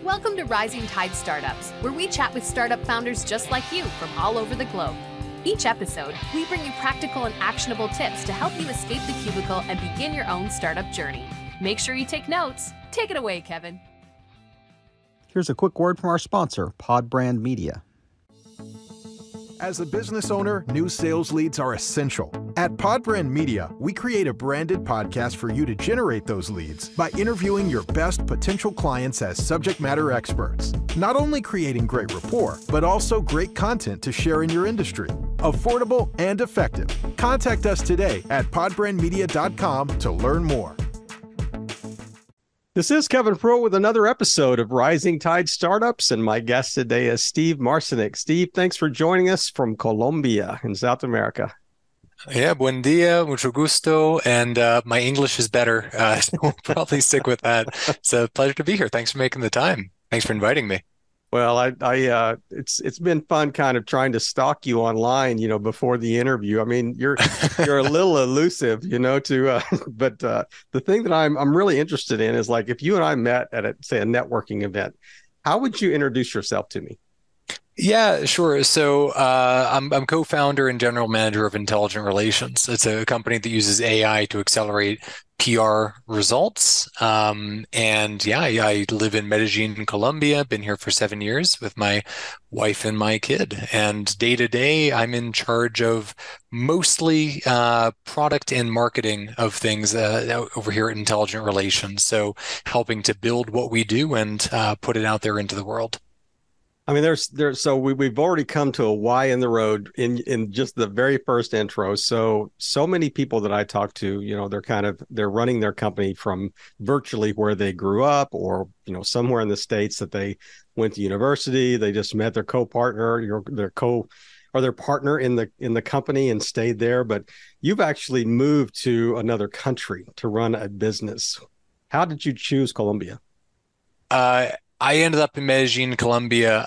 Welcome to Rising Tide Startups, where we chat with startup founders just like you from all over the globe. Each episode, we bring you practical and actionable tips to help you escape the cubicle and begin your own startup journey. Make sure you take notes. Take it away, Kevin. Here's a quick word from our sponsor, Podbrand Media. As a business owner, new sales leads are essential. At Podbrand Media, we create a branded podcast for you to generate those leads by interviewing your best potential clients as subject matter experts. Not only creating great rapport, but also great content to share in your industry. Affordable and effective. Contact us today at podbrandmedia.com to learn more. This is Kevin Prewett with another episode of Rising Tide Startups, and my guest today is Steve Marcinuk. Steve, thanks for joining us from Colombia in South America. Yeah, buen dia, mucho gusto, and my English is better, so we'll probably stick with that. It's a pleasure to be here. Thanks for making the time. Thanks for inviting me. Well, it's been fun kind of trying to stalk you online, before the interview. I mean, you're a little elusive, but the thing that I'm really interested in is, like, if you and I met at a networking event, how would you introduce yourself to me? Yeah, sure. So I'm co-founder and general manager of Intelligent Relations. It's a company that uses AI to accelerate PR results. And yeah, I live in Medellin, Colombia. Been here for 7 years with my wife and my kid. And day to day, I'm in charge of mostly product and marketing of things over here at Intelligent Relations. So helping to build what we do and put it out there into the world. I mean, so we've already come to a Y in the road in just the very first intro. So many people that I talk to, they're running their company from virtually where they grew up, or somewhere in the States that they went to university. They just met their co-partner, their partner in the company and stayed there. But you've actually moved to another country to run a business. How did you choose Colombia? I ended up in Medellin, Colombia,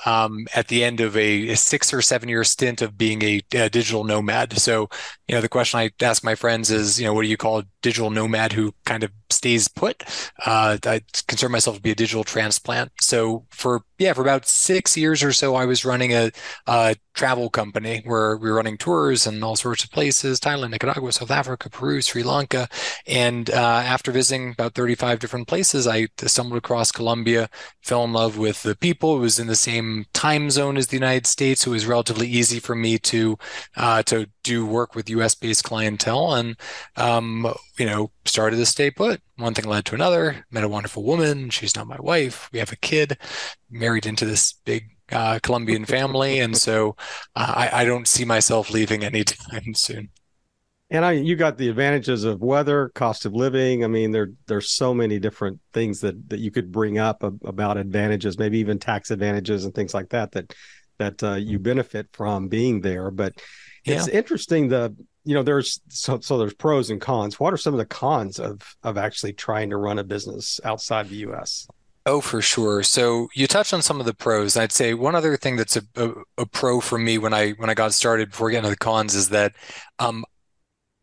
at the end of a 6 or 7 year stint of being a digital nomad. So, the question I ask my friends is, what do you call a digital nomad who kind of stays put? I consider myself to be a digital transplant. So for about 6 years or so, I was running a travel company where we were running tours in all sorts of places: Thailand, Nicaragua, South Africa, Peru, Sri Lanka. And after visiting about 35 different places, I stumbled across Colombia, fell in love with the people. It was in the same time zone as the United States. So it was relatively easy for me to do work with US-based clientele, and started to stay put. One thing led to another. Met a wonderful woman. She's now my wife. We have a kid. Married into this big Colombian family, and so I don't see myself leaving anytime soon. And you got the advantages of weather, cost of living. I mean, there's so many different things that you could bring up about advantages, maybe even tax advantages and things like that you benefit from being there. But it's interesting. There's pros and cons. What are some of the cons of actually trying to run a business outside the U.S.? Oh, for sure. So you touched on some of the pros. I'd say one other thing that's a pro for me when I got started, before getting to the cons, is that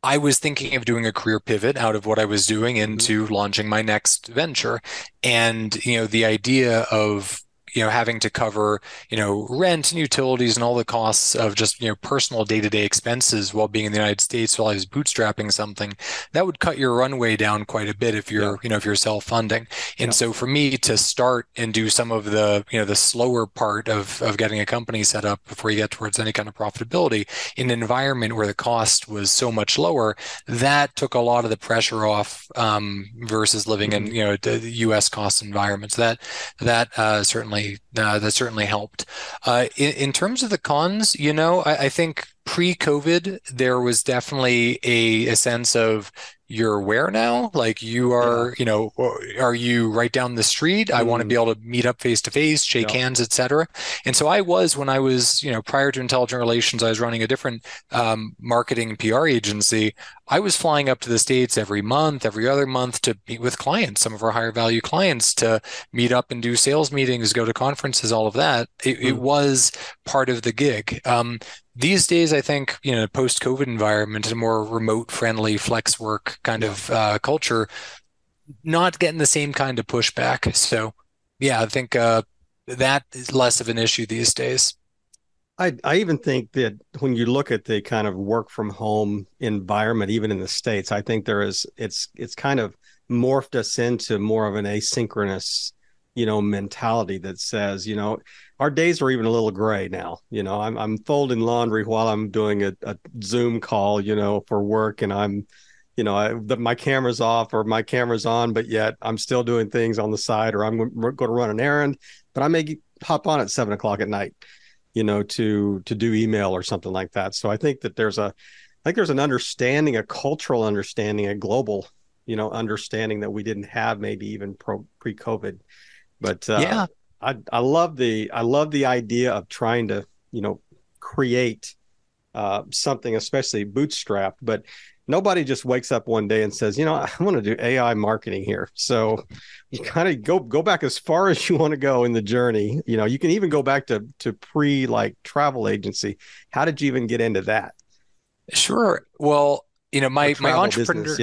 I was thinking of doing a career pivot out of what I was doing into launching my next venture. And, the idea of having to cover, rent and utilities and all the costs of just, personal day-to-day expenses while being in the United States while I was bootstrapping something, that would cut your runway down quite a bit if you're, if you're self-funding. And so for me to start and do some of the, the slower part of getting a company set up before you get towards any kind of profitability in an environment where the cost was so much lower, that took a lot of the pressure off versus living in, the US cost environments. That certainly helped. In terms of the cons, I think pre-COVID, there was definitely a sense of, you're where now? Like, you are, are you right down the street? I want to be able to meet up face to face, shake hands, et cetera. And so when I was, prior to Intelligent Relations, I was running a different marketing and PR agency. I was flying up to the States every month, every other month, to meet with clients, some of our higher value clients, to meet up and do sales meetings, go to conferences, all of that. It was part of the gig. These days, I think, post-COVID environment, a more remote, friendly, flex work kind of culture, not getting the same kind of pushback. So Yeah, I think that is less of an issue these days. I even think that when you look at the kind of work from home environment, even in the States, I think it's kind of morphed us into more of an asynchronous, mentality that says, our days are even a little gray now. I'm folding laundry while I'm doing a Zoom call, for work, and my camera's off or my camera's on, but yet I'm still doing things on the side, or I'm going to run an errand, but I may hop on at 7 o'clock at night, to do email or something like that. So I think that there's an understanding, a cultural understanding, a global, understanding that we didn't have maybe even pre-COVID. But Yeah, I love the idea of trying to, create something, especially bootstrap. But nobody just wakes up one day and says, I want to do AI marketing here. So you kind of go back as far as you want to go in the journey. You can even go back to pre like travel agency. How did you even get into that? sure. Well, Or my travel business?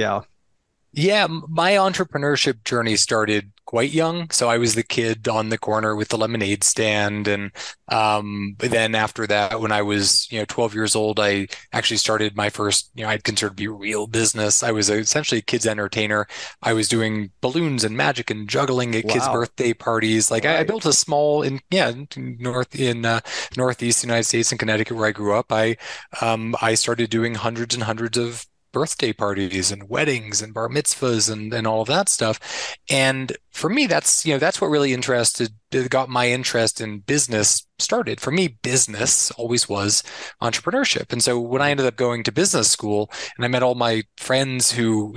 Yeah. my entrepreneurship journey started quite young. So I was the kid on the corner with the lemonade stand. And but then after that, when I was, 12 years old, I actually started my first, I'd consider to be real business. I was essentially a kid's entertainer. I was doing balloons and magic and juggling at kids' Wow. birthday parties. All Like I right. built a small in Northeast United States in Connecticut where I grew up. I started doing hundreds and hundreds of birthday parties and weddings and bar mitzvahs and all of that stuff. And for me, that's what really got my interest in business started. For me, business always was entrepreneurship. And so when I ended up going to business school and I met all my friends who,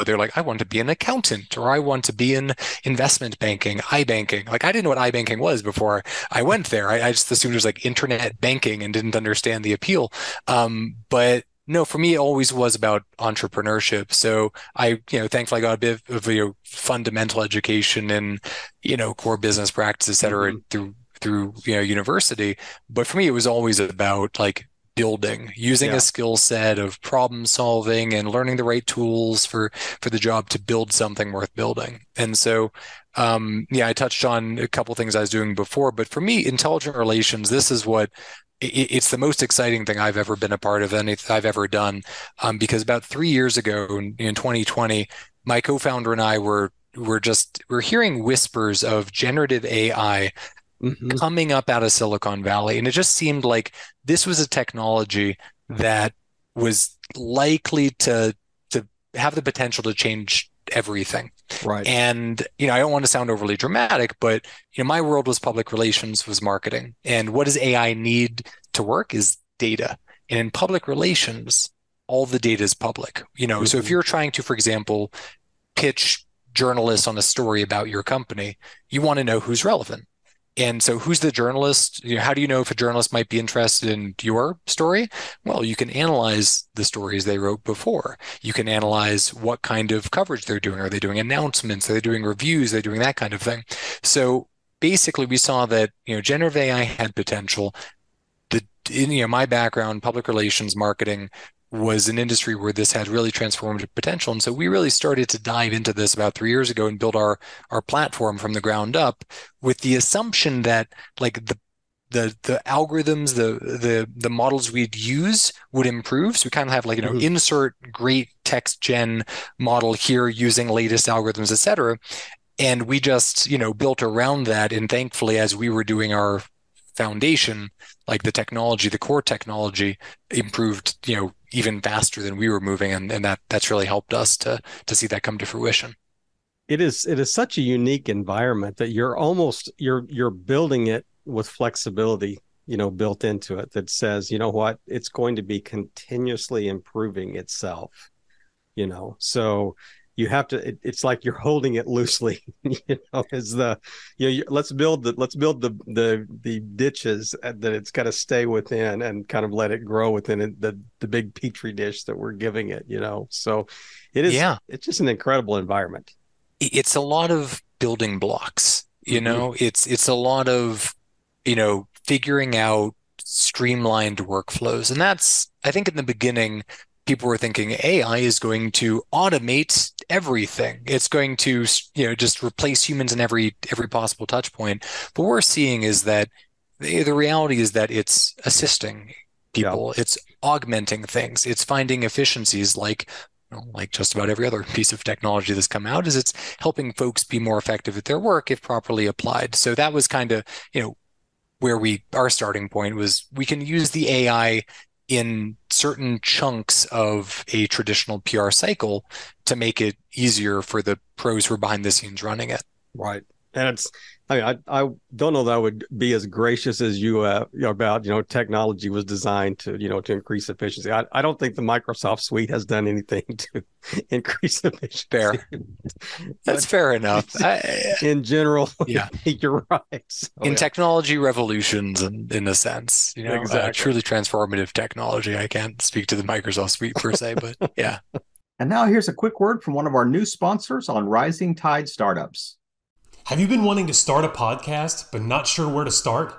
they're like, I want to be an accountant or I want to be in investment banking, iBanking. Like I didn't know what iBanking was before I went there. I just assumed it was like internet banking and didn't understand the appeal. But no, for me, it always was about entrepreneurship. So I, thankfully I got a bit of fundamental education in, core business practice, et cetera, Mm-hmm. through, university. But for me, it was always about like building, using a Yeah. skill set of problem solving and learning the right tools for the job to build something worth building. And so, yeah, I touched on a couple things I was doing before, but for me, intelligent relations, this is what it's the most exciting thing I've ever been a part of, anything I've ever done. Because about 3 years ago in 2020, my co-founder and I we're hearing whispers of generative AI Mm-hmm. coming up out of Silicon Valley. And it just seemed like this was a technology that was likely to have the potential to change everything. Right. And, I don't want to sound overly dramatic, but, my world was public relations, was marketing. And what does AI need to work is data. And in public relations, all the data is public. So if Mm-hmm. you're trying to, for example, pitch journalists on a story about your company, you want to know who's relevant. And so who's the journalist? How do you know if a journalist might be interested in your story? Well, you can analyze the stories they wrote before. You can analyze what kind of coverage they're doing. Are they doing announcements? Are they doing reviews? Are they doing that kind of thing? So basically we saw that, generative AI had potential. In my background, public relations marketing was an industry where this had really transformative potential. And so we really started to dive into this about 3 years ago and build our platform from the ground up with the assumption that like the algorithms, the models we'd use would improve. So we kind of have like, Mm-hmm. insert great text gen model here using latest algorithms, et cetera. And we just, built around that. And thankfully, as we were doing our foundation, like the technology, the core technology improved, even faster than we were moving. And that's really helped us to see that come to fruition. It is such a unique environment that you're building it with flexibility, built into it that says, you know what, it's going to be continuously improving itself, so you have to it's like you're holding it loosely, as the let's build the ditches that it's got to stay within and kind of let it grow within it, the big petri dish that we're giving it, so Yeah. it's just an incredible environment. It's a lot of building blocks, Hmm. it's a lot of, figuring out streamlined workflows. And that's, I think in the beginning, people were thinking AI is going to automate everything. It's going to, just replace humans in every possible touch point. But what we're seeing is that the reality is that it's assisting people. Yeah. It's augmenting things. It's finding efficiencies like just about every other piece of technology that's come out, is it's helping folks be more effective at their work if properly applied. So that was kind of, where our starting point was, we can use the AI in certain chunks of a traditional PR cycle to make it easier for the pros who are behind the scenes running it. Right. And I don't know that I would be as gracious as you about, technology was designed to, to increase efficiency. I don't think the Microsoft suite has done anything to increase efficiency. Fair. That's fair enough. In general, yeah, you're right. So, in technology revolutions, in a sense, exactly. Truly transformative technology. I can't speak to the Microsoft suite per se, but yeah. And now here's a quick word from one of our new sponsors on Rising Tide Startups. Have you been wanting to start a podcast but not sure where to start?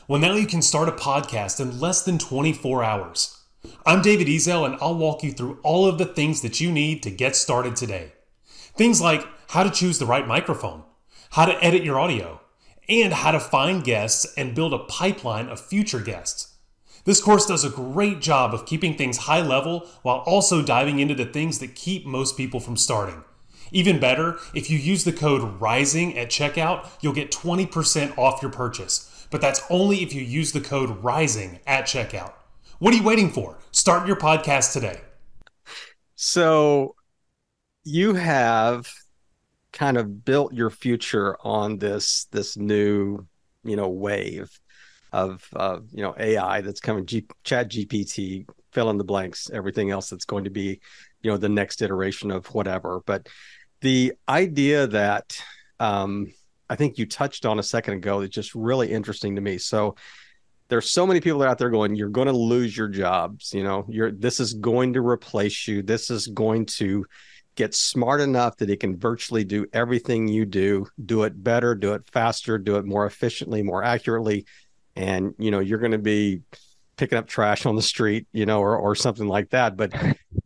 Well, now you can start a podcast in less than 24 hours. I'm David Ezel, and I'll walk you through all of the things that you need to get started today. Things like how to choose the right microphone, how to edit your audio, and how to find guests and build a pipeline of future guests. This course does a great job of keeping things high level while also diving into the things that keep most people from starting. Even better, if you use the code RISING at checkout, you'll get 20% off your purchase. But that's only if you use the code RISING at checkout. What are you waiting for? Start your podcast today. So you have kind of built your future on this new, wave of AI that's coming, Chat GPT, fill in the blanks, everything else that's going to be, the next iteration of whatever. But the idea that I think you touched on a second ago is just really interesting to me. So there's so many people out there going, you're going to lose your jobs. This is going to replace you. This is going to get smart enough that it can virtually do everything you do it better, do it faster, do it more efficiently, more accurately. And, you're going to be picking up trash on the street, or something like that. But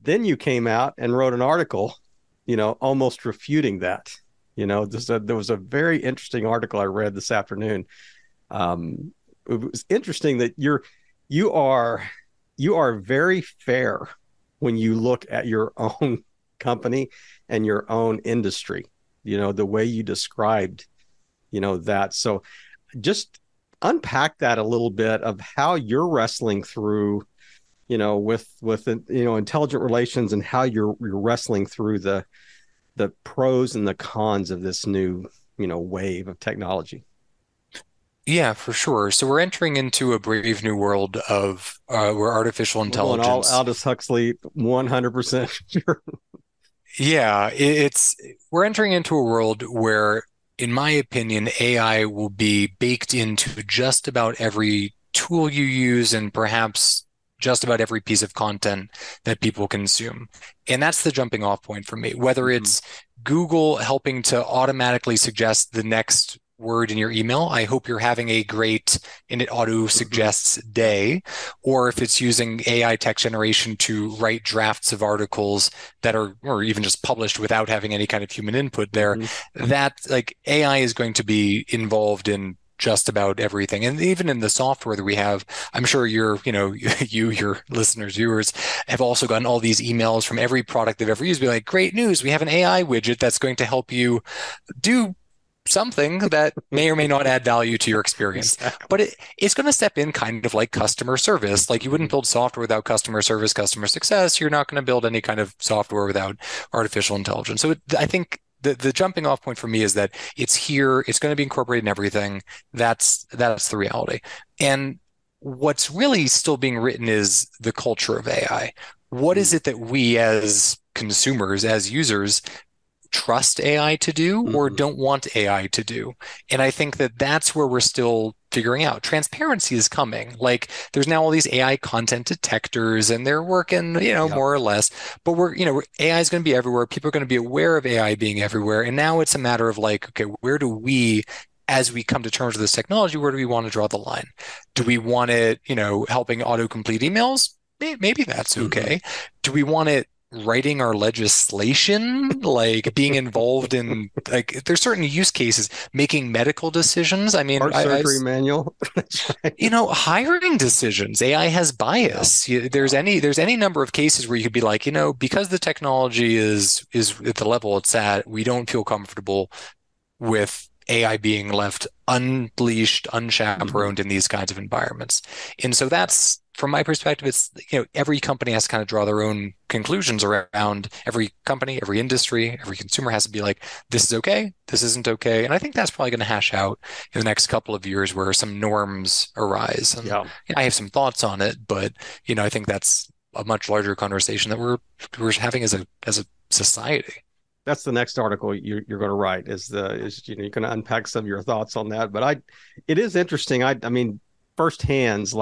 then you came out and wrote an article, almost refuting that. There was a very interesting article I read this afternoon. It was interesting that you are very fair when you look at your own company and your own industry, the way you described, that. So just unpack that a little bit of how you're wrestling through, with intelligent relations, and how you're wrestling through the pros and the cons of this new, wave of technology. Yeah, for sure. So we're entering into a brave new world of where artificial intelligence. Aldous Huxley, 100% sure. Yeah, we're entering into a world where, in my opinion, AI will be baked into just about every tool you use, and perhaps just about every piece of content that people consume. And that's the jumping off point for me, whether it's Google helping to automatically suggest the next word in your email. I hope you're having a great, and it auto suggests day, or if it's using AI text generation to write drafts of articles that are, or even just published without having any kind of human input there, that AI is going to be involved in just about everything. And even in the software that we have, I'm sure your listeners, viewers have also gotten all these emails from every product they've ever used, be like, great news, we have an AI widget that's going to help you do something that may or may not add value to your experience. Exactly. But it's going to step in kind of like customer service. Like, you wouldn't build software without customer service, customer success. You're not going to build any kind of software without artificial intelligence. So I think the jumping off point for me is that it's here. It's going to be incorporated in everything. That's the reality. And what's really still being written is the culture of AI. What is it that we as consumers, as users, trust AI to do or don't want AI to do? And I think that that's where we're still figuring out. Transparency is coming. Like, there's now all these AI content detectors, and they're working, more or less. But AI is going to be everywhere. People are going to be aware of AI being everywhere. And now it's a matter of like, okay, where do we, as we come to terms with this technology, where do we want to draw the line? Do we want it, helping autocomplete emails? maybe that's okay. Do we want it writing our legislation, like being involved in, like, there's certain use cases, making medical decisions. I mean, Art surgery manual. That's right. hiring decisions. AI has bias. There's any number of cases where you could be like, because the technology is at the level it's at, we don't feel comfortable with AI being left unleashed, unchaperoned in these kinds of environments. And so that's, from my perspective, it's, every company has to kind of draw their own conclusions around every company, every industry, every consumer has to be like, this is okay, this isn't okay. And I think that's probably going to hash out in the next couple of years where some norms arise. And I have some thoughts on it, but, I think that's a much larger conversation that we're having as a society. That's the next article you're going to write is you're going to unpack some of your thoughts on that. But it is interesting. I mean, firsthand,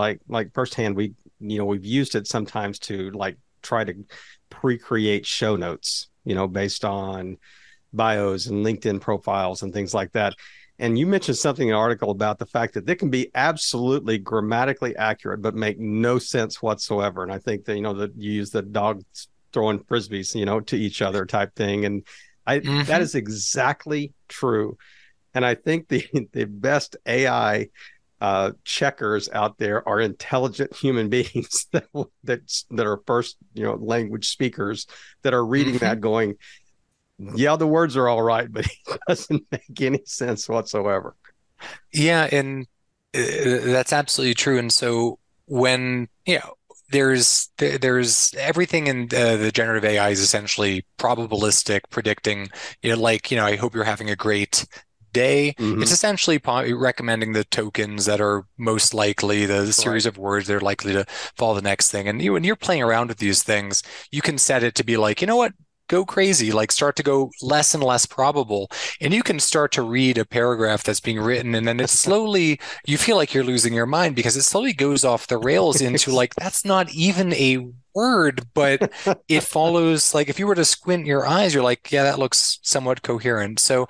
we've used it sometimes to like try to pre-create show notes, based on bios and LinkedIn profiles and things like that. And you mentioned something in an article about the fact that they can be absolutely grammatically accurate, but make no sense whatsoever. And I think that, that you use the dogs throwing frisbees, to each other type thing. And that is exactly true. And I think the best AI checkers out there are intelligent human beings that are first, language speakers that are reading that going, yeah, the words are all right, but it doesn't make any sense whatsoever. Yeah. And that's absolutely true. And so when, there's everything in the generative AI is essentially probabilistic, predicting, I hope you're having a great day. It's essentially recommending the tokens that are most likely, the series of words that are likely to follow the next thing. And when you're playing around with these things, you can set it to be like, what? Go crazy, like start to go less and less probable. And you can start to read a paragraph that's being written, and then it's slowly, you feel like you're losing your mind because it slowly goes off the rails into like, that's not even a word, but it follows, like if you were to squint your eyes, you're like, yeah, that looks somewhat coherent. So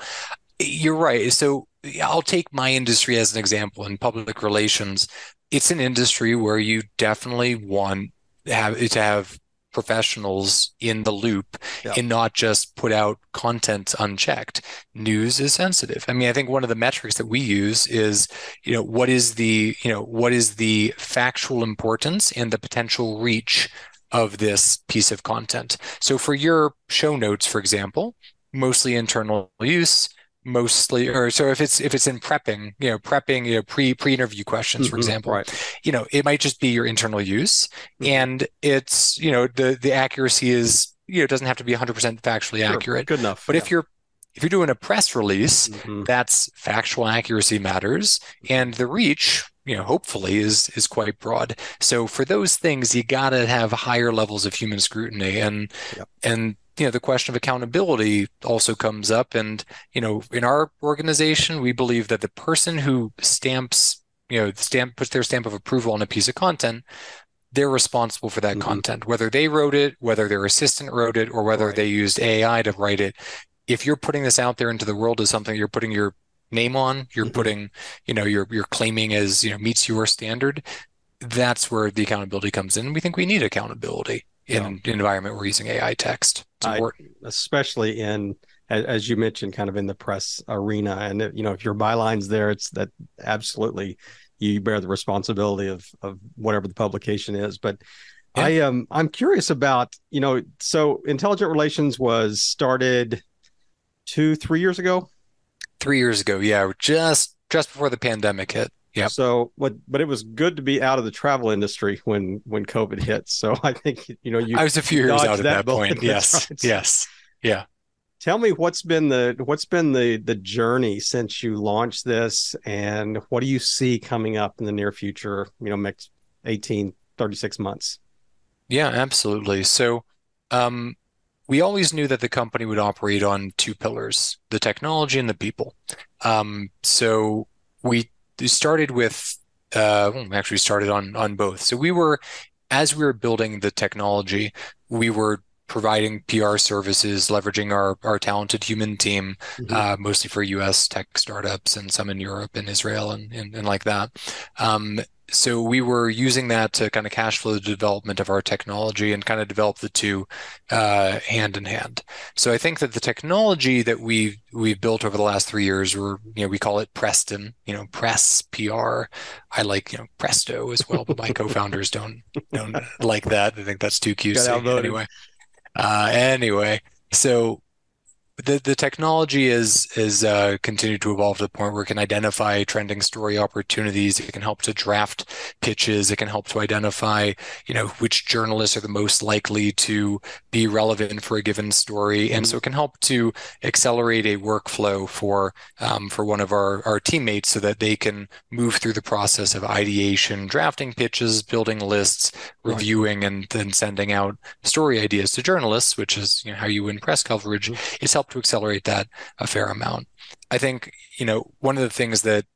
you're right. So I'll take my industry as an example. In public relations, it's an industry where you definitely want to have professionals in the loop and not just put out content unchecked. News is sensitive. I mean, I think one of the metrics that we use is, what is the factual importance and the potential reach of this piece of content. So for your show notes, for example, mostly internal use, or so if it's in prepping, pre-interview questions, for example, it might just be your internal use, and it's, the accuracy is, it doesn't have to be 100% factually accurate. Good enough. But if you're doing a press release, that's factual accuracy matters, and the reach, hopefully is quite broad. So for those things, you got to have higher levels of human scrutiny, and the question of accountability also comes up. And, in our organization, we believe that the person who puts their stamp of approval on a piece of content, they're responsible for that content, whether they wrote it, whether their assistant wrote it, or whether they used AI to write it. If you're putting this out there into the world as something you're putting your name on, you're putting, you're claiming as, meets your standard, that's where the accountability comes in. We think we need accountability in an environment we're using AI text. It's important. Especially in, as you mentioned, kind of in the press arena. And, if your byline's there, it's that absolutely you bear the responsibility of whatever the publication is. But I'm curious about, so Intelligent Relations was started 2-3 years ago? 3 years ago. Yeah. Just before the pandemic hit. Yeah. So, but it was good to be out of the travel industry when COVID hit. So I think, I was a few years out at that point. Yes. Right. Yes. Yeah. Tell me what's been the journey since you launched this, and what do you see coming up in the near future, next 36 months? Yeah, absolutely. So, we always knew that the company would operate on two pillars, the technology and the people. So we started with, actually started on both. So as we were building the technology, we were providing PR services, leveraging our talented human team, mostly for US tech startups and some in Europe and Israel and like that. so we were using that to kind of cash flow the development of our technology and kind of develop the two hand in hand. So I think that the technology that we've built over the last 3 years, we call it Preston, press PR. I like Presto as well, but my co-founders don't like that. I think that's too cutesy. Anyway, so the technology is continued to evolve to the point where it can identify trending story opportunities. It can help to draft pitches. It can help to identify, which journalists are the most likely to be relevant for a given story. And so it can help to accelerate a workflow for one of our teammates so that they can move through the process of ideation, drafting pitches, building lists, reviewing, and then sending out story ideas to journalists, which is how you win press coverage. It's helped to accelerate that a fair amount. I think, one of the things that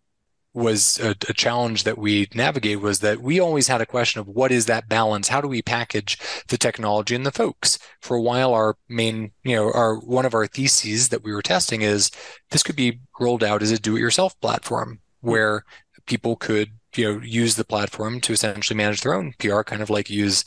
was a challenge that we navigated was that we always had a question of what is that balance? How do we package the technology and the folks? For a while, our main, one of our theses that we were testing is this could be rolled out as a do-it-yourself platform where people could, use the platform to essentially manage their own PR, kind of like use,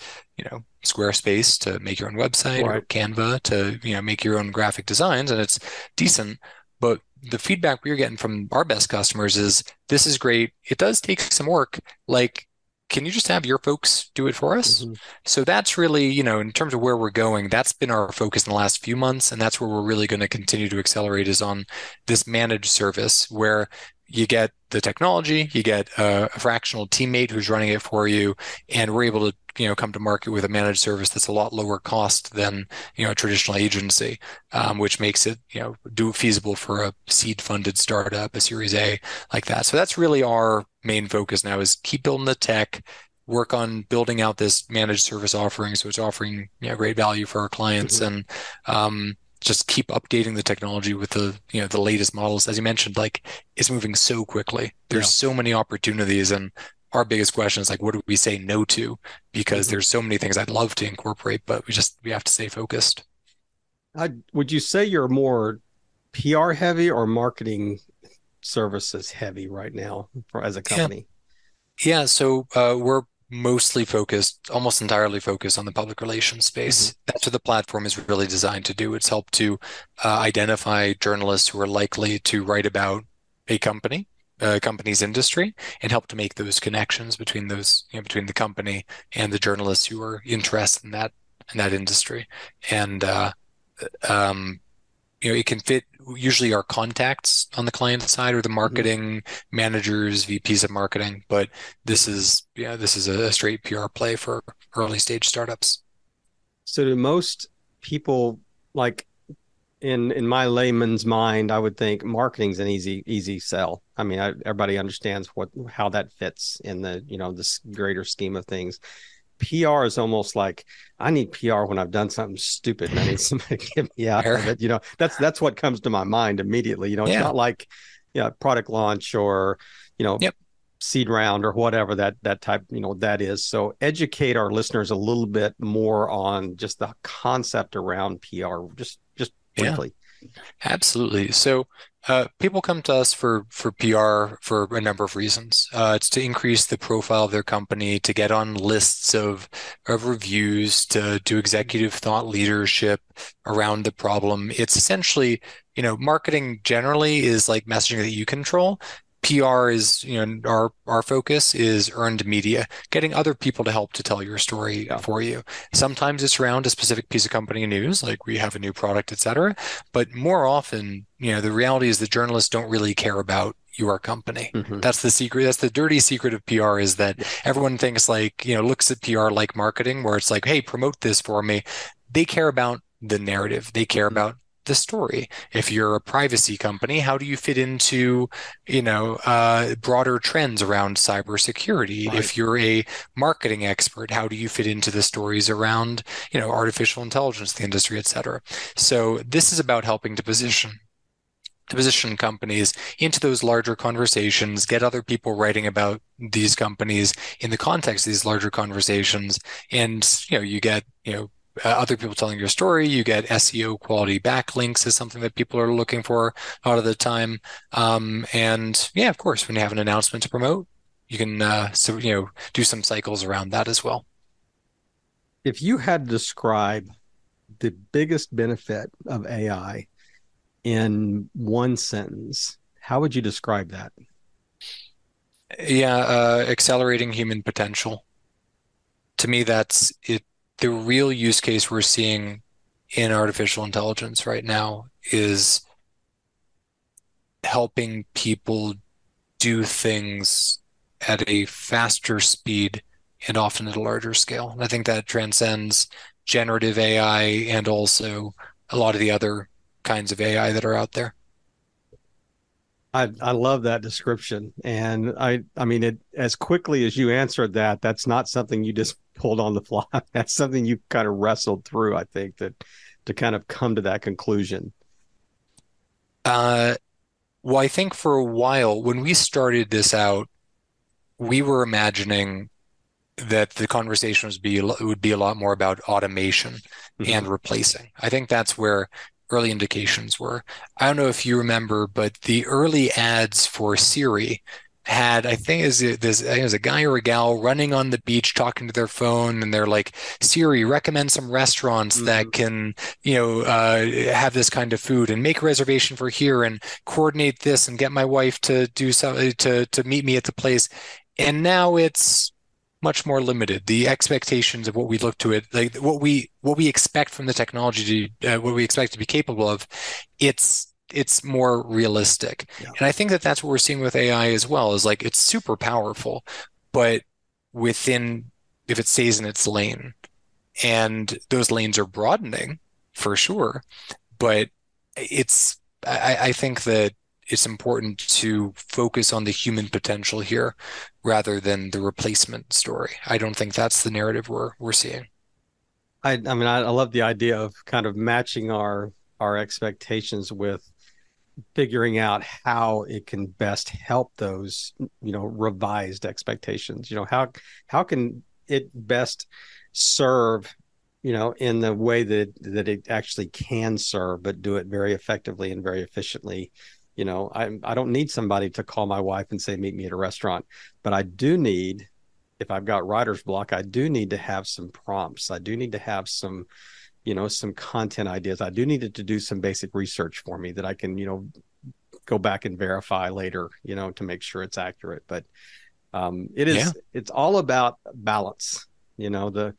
Squarespace to make your own website or Canva to, make your own graphic designs, and it's decent. But the feedback we're getting from our best customers is this is great. It does take some work. Like, can you just have your folks do it for us? So that's really, in terms of where we're going, that's been our focus in the last few months. And that's where we're really going to continue to accelerate is on this managed service where you get the technology, you get a fractional teammate who's running it for you, and we're able to come to market with a managed service that's a lot lower cost than a traditional agency, which makes it feasible for a seed funded startup, a Series A like that. So that's really our main focus now is keep building the tech, work on building out this managed service offering so it's offering great value for our clients, and just keep updating the technology with the latest models. As you mentioned, like it's moving so quickly. There's so many opportunities, and our biggest question is like, what do we say no to? Because there's so many things I'd love to incorporate, but we have to stay focused. Would you say you're more PR heavy or marketing services heavy right now as a company? Yeah. So we're mostly focused, almost entirely focused on the public relations space. That's what the platform is really designed to do. It's helped to identify journalists who are likely to write about a company's industry, and help to make those connections between those, between the company and the journalists who are interested in that industry. And it can fit usually our contacts on the client side or the marketing managers, VPs of marketing, but this is a straight PR play for early stage startups. So do most people, like in my layman's mind, I would think marketing's an easy sell. I mean, everybody understands how that fits in the this greater scheme of things. PR is almost like I need PR when I've done something stupid and I need somebody to get me out of it. That's what comes to my mind immediately. It's not like product launch or seed round or whatever that type that is. So educate our listeners a little bit more on just the concept around PR, just briefly. Absolutely. So people come to us for PR for a number of reasons. It's to increase the profile of their company, to get on lists of reviews, to do executive thought leadership around the problem. It's essentially, marketing generally is like messaging that you control. PR is, our focus is earned media, getting other people to help to tell your story for you. Sometimes it's around a specific piece of company news, like we have a new product, et cetera. But more often, the reality is that journalists don't really care about your company. That's the secret. That's the dirty secret of PR, is that everyone thinks like, looks at PR like marketing, where it's like, hey, promote this for me. They care about the narrative. They care about the story. If you're a privacy company, how do you fit into, broader trends around cybersecurity? Right. If you're a marketing expert, how do you fit into the stories around, artificial intelligence, the industry, et cetera? So this is about helping to position companies into those larger conversations, get other people writing about these companies in the context of these larger conversations. And, you get, other people telling your story. You get SEO quality backlinks is something that people are looking for a lot of the time. And of course, when you have an announcement to promote, do some cycles around that as well. If you had to describe the biggest benefit of AI in one sentence, how would you describe that? Yeah, accelerating human potential. To me, that's it. The real use case we're seeing in artificial intelligence right now is helping people do things at a faster speed and often at a larger scale. And I think that transcends generative AI and also a lot of the other kinds of AI that are out there. I love that description. And I mean, it as quickly as you answered that, that's not something you just pulled on the fly. That's something you kind of wrestled through, I think, that to kind of come to that conclusion. Well, I think for a while, when we started this out, we were imagining that the conversation would be a lot more about automation and replacing. I think that's where early indications were. I don't know if you remember, but the early ads for Siri had, I think it was a guy or a gal running on the beach talking to their phone, and they're like, Siri, recommend some restaurants that can, have this kind of food, and make a reservation for here, and coordinate this, and get my wife to do something to meet me at the place. And now it's much more limited. The expectations of what we look to it, like what we expect from the technology what we expect to be capable of, it's more realistic. Yeah. And I think that that's what we're seeing with AI as well, is like it's super powerful, but if it stays in its lane, and those lanes are broadening for sure, but I think that it's important to focus on the human potential here rather than the replacement story. I don't think that's the narrative we're seeing. I mean, I love the idea of kind of matching our expectations with figuring out how it can best help those, revised expectations. How can it best serve, in the way that it actually can serve, but do it very effectively and very efficiently. I don't need somebody to call my wife and say, meet me at a restaurant, but I do need, if I've got writer's block, I do need to have some prompts. I do need to have some, some content ideas. I do need it to do some basic research for me that I can, go back and verify later, to make sure it's accurate. But it's all about balance. The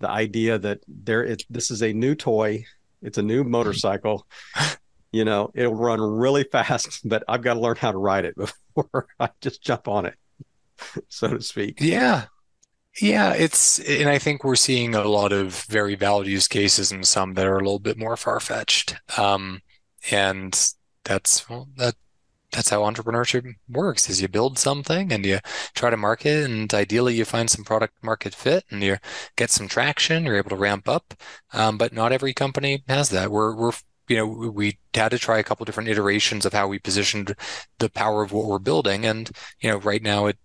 idea that this is a new toy. It's a new motorcycle. It'll run really fast, but I've got to learn how to ride it before I just jump on it, so to speak. Yeah. Yeah, and I think we're seeing a lot of very valid use cases and some that are a little bit more far-fetched. And that's how entrepreneurship works, is you build something and you try to market, and ideally you find some product market fit and you get some traction, you're able to ramp up. But not every company has that. We had to try a couple different iterations of how we positioned the power of what we're building. And, right now it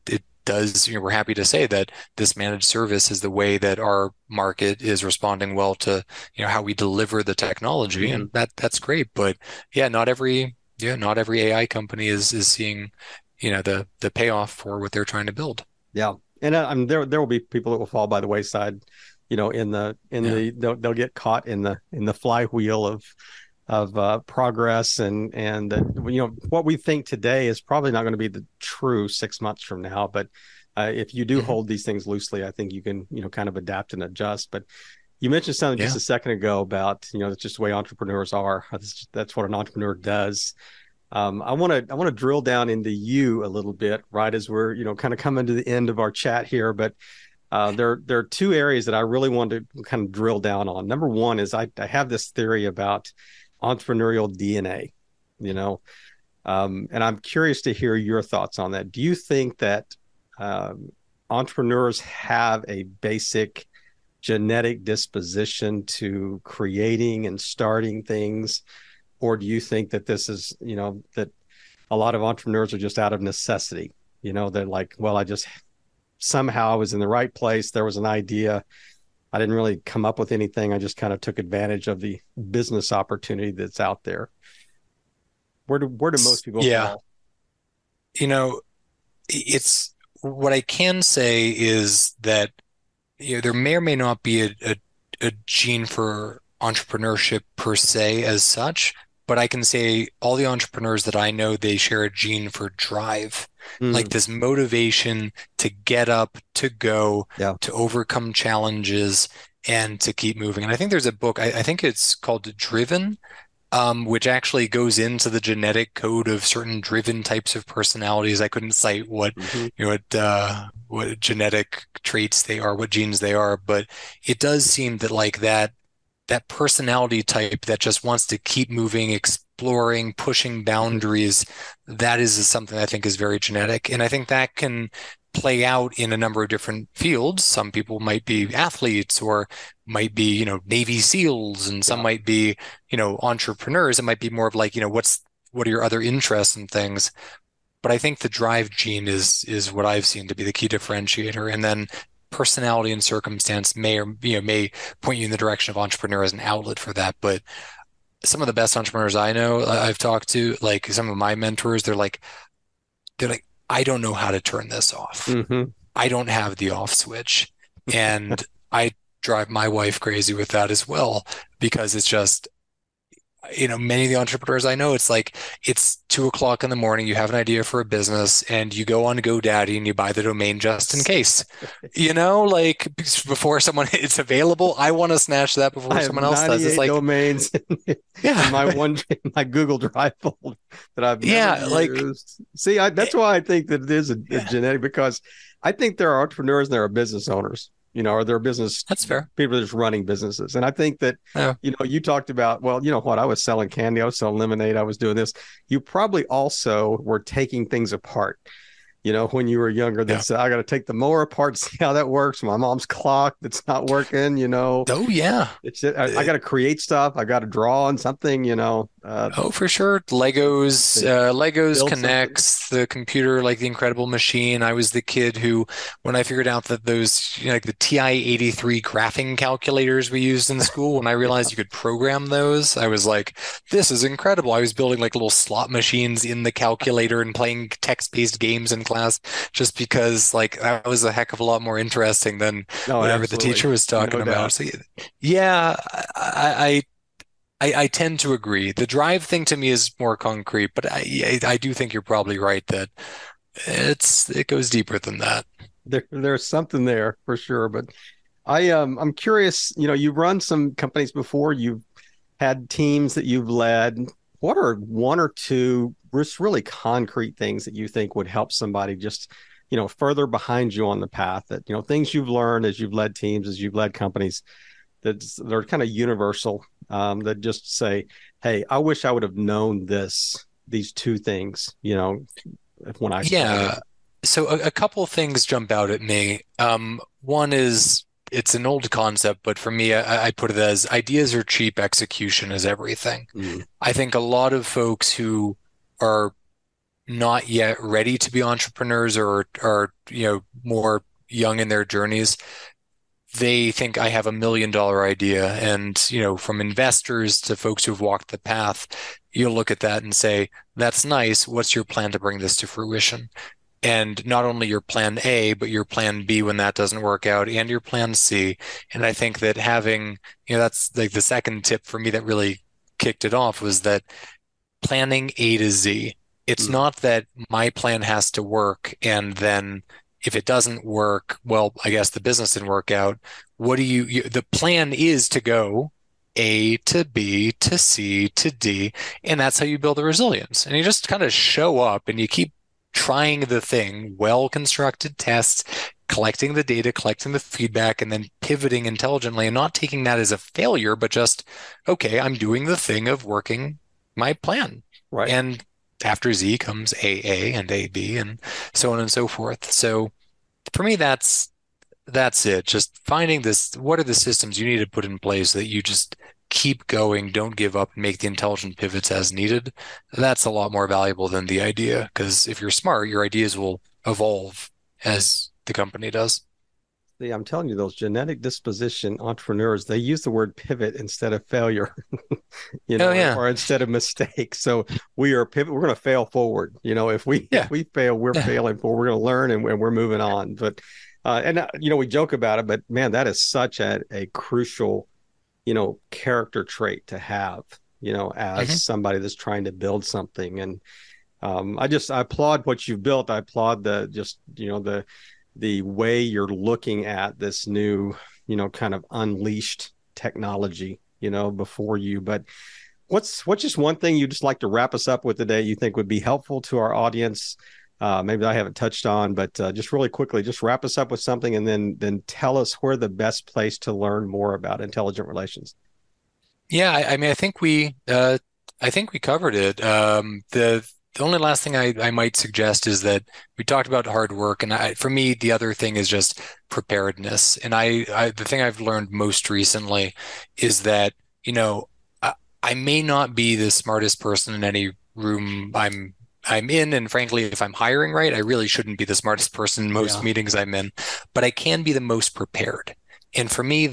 does, we're happy to say that this managed service is the way that our market is responding well to, how we deliver the technology. And that's great. But not every AI company is seeing, the payoff for what they're trying to build. Yeah. And there will be people that will fall by the wayside, they'll get caught in the flywheel of progress, and what we think today is probably not going to be the true 6 months from now. But if you do hold these things loosely, I think you can kind of adapt and adjust. But you mentioned something just a second ago about it's just the way entrepreneurs are. That's what an entrepreneur does. I want to drill down into you a little bit, right, as we're kind of coming to the end of our chat here. But there are two areas that I really want to kind of drill down on. Number one is I have this theory about entrepreneurial DNA, and I'm curious to hear your thoughts on that. Do you think that entrepreneurs have a basic genetic disposition to creating and starting things, or do you think that this is, that a lot of entrepreneurs are just out of necessity? They're like, well, I was in the right place. There was an idea. I didn't really come up with anything. I just kind of took advantage of the business opportunity that's out there. Where do most people fall? It's what I can say is that there may or may not be a gene for entrepreneurship per se as such, but I can say all the entrepreneurs that I know, they share a gene for drive, like this motivation to get up, to go, to overcome challenges, and to keep moving. And I think there's a book, I think it's called Driven, which actually goes into the genetic code of certain driven types of personalities. I couldn't cite what what genetic traits they are, what genes they are, but it does seem that like that personality type that just wants to keep moving, exploring, pushing boundaries, that is something I think is very genetic. And I think that can play out in a number of different fields. Some people might be athletes or might be, Navy SEALs, and some might be, entrepreneurs. It might be more of like, what are your other interests and things. But I think the drive gene is what I've seen to be the key differentiator. And then personality and circumstance may point you in the direction of entrepreneur as an outlet for that. But some of the best entrepreneurs I know, I've talked to, like some of my mentors, they're like, I don't know how to turn this off. I don't have the off switch. And I drive my wife crazy with that as well, because it's just, many of the entrepreneurs I know, it's like, it's 2:00 in the morning, you have an idea for a business and you go on GoDaddy and you buy the domain just in case, like before it's available. I want to snatch that before someone else does. It's like domains in my Google Drive folder that I've never used. See, that's why I think that it is a genetic, because I think there are entrepreneurs and there are business owners. Or their business. That's fair. People are just running businesses. And I think that, you talked about, well, what, I was selling candy, I was selling lemonade, I was doing this. You probably also were taking things apart. When you were younger, that said, I got to take the mower apart, see how that works. My mom's clock that's not working, Oh, yeah. I got to create stuff. I got to draw on something, for sure. Legos connects the computer, like the Incredible Machine. I was the kid who, when I figured out that those, like the TI-83 graphing calculators we used in school, when I realized you could program those, I was like, this is incredible. I was building like little slot machines in the calculator and playing text-based games in class, just because like that was a heck of a lot more interesting than whatever the teacher was talking about. So yeah, I tend to agree. The drive thing to me is more concrete, but I do think you're probably right that it goes deeper than that. There's something there for sure. But I'm curious, you've run some companies before, you've had teams that you've led. What are one or two really concrete things that you think would help somebody just, further behind you on the path, that, things you've learned as you've led teams, as you've led companies, they're kind of universal, that just say, hey, I wish I would have known these two things, when I started. So a couple things jump out at me. One is, it's an old concept, but for me, I put it as ideas are cheap, execution is everything. I think a lot of folks who are not yet ready to be entrepreneurs or are, more young in their journeys, they think I have $1 million idea. And, from investors to folks who've walked the path, you'll look at that and say, that's nice. What's your plan to bring this to fruition? And not only your plan A, but your plan B when that doesn't work out, and your plan C. And I think that having, that's like the second tip for me that really kicked it off, was that planning A to Z. It's not that my plan has to work, and then if it doesn't work, well, I guess the business didn't work out. The plan is to go A to B to C to D, and that's how you build the resilience. And you just kind of show up and you keep trying the thing, well-constructed tests, collecting the data, collecting the feedback, and then pivoting intelligently and not taking that as a failure, but just, okay, I'm doing the thing of working my plan. Right. And after Z comes AA and AB and so on and so forth. So for me, that's it. Just finding what are the systems you need to put in place so that you just keep going, don't give up, and make the intelligent pivots as needed. That's a lot more valuable than the idea, because if you're smart, your ideas will evolve as the company does. I'm telling you, those genetic disposition entrepreneurs, they use the word pivot instead of failure, or instead of mistake. So we are pivot. We're going to fail forward. If we fail, we're failing forward. We're going to learn and we're moving on. But we joke about it, but man, that is such a crucial, character trait to have, as somebody that's trying to build something. And I applaud what you've built. I applaud the way you're looking at this new, kind of unleashed technology, before you. But what's just one thing you just like to wrap us up with today you think would be helpful to our audience? Maybe I haven't touched on, but just really quickly, just wrap us up with something and then tell us where the best place to learn more about intelligent relations. Yeah, I mean, I think we covered it. The only last thing I might suggest is that we talked about hard work, and for me, the other thing is just preparedness. And the thing I've learned most recently is that, I may not be the smartest person in any room I'm in, and frankly, if I'm hiring right, I really shouldn't be the smartest person in most meetings I'm in, but I can be the most prepared. And for me,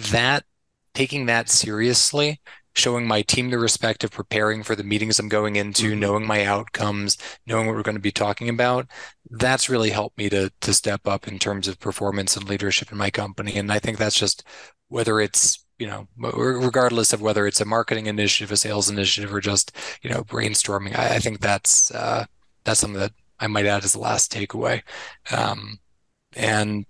taking that seriously, showing my team the respect of preparing for the meetings I'm going into, knowing my outcomes, knowing what we're going to be talking about, that's really helped me to step up in terms of performance and leadership in my company. And I think that's just, whether it's, regardless of whether it's a marketing initiative, a sales initiative, or just, brainstorming, I think that's something that I might add as the last takeaway. And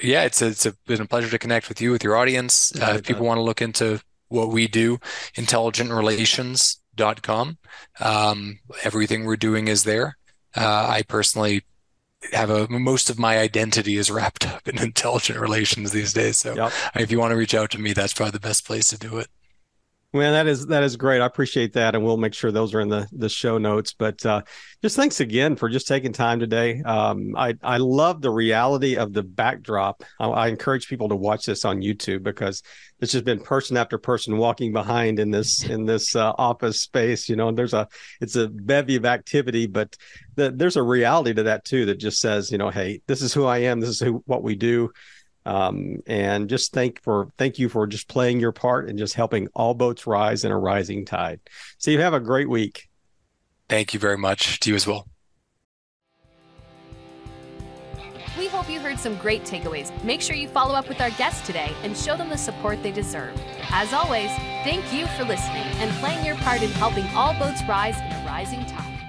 yeah, it's been a pleasure to connect with you, with your audience. If people want to look into what we do, intelligentrelations.com. Everything we're doing is there. I personally have most of my identity is wrapped up in intelligent relations these days. So if you want to reach out to me, that's probably the best place to do it. Man, that is great. I appreciate that. And we'll make sure those are in the show notes. But just thanks again for just taking time today. I love the reality of the backdrop. I encourage people to watch this on YouTube, because it's just been person after person walking behind in this office space. It's a bevy of activity, but there's a reality to that too, that just says, hey, this is who I am. This is what we do. And just thank you for just playing your part and just helping all boats rise in a rising tide. So you have a great week. Thank you very much. To you as well. We hope you heard some great takeaways. Make sure you follow up with our guests today and show them the support they deserve. As always, thank you for listening and playing your part in helping all boats rise in a rising tide.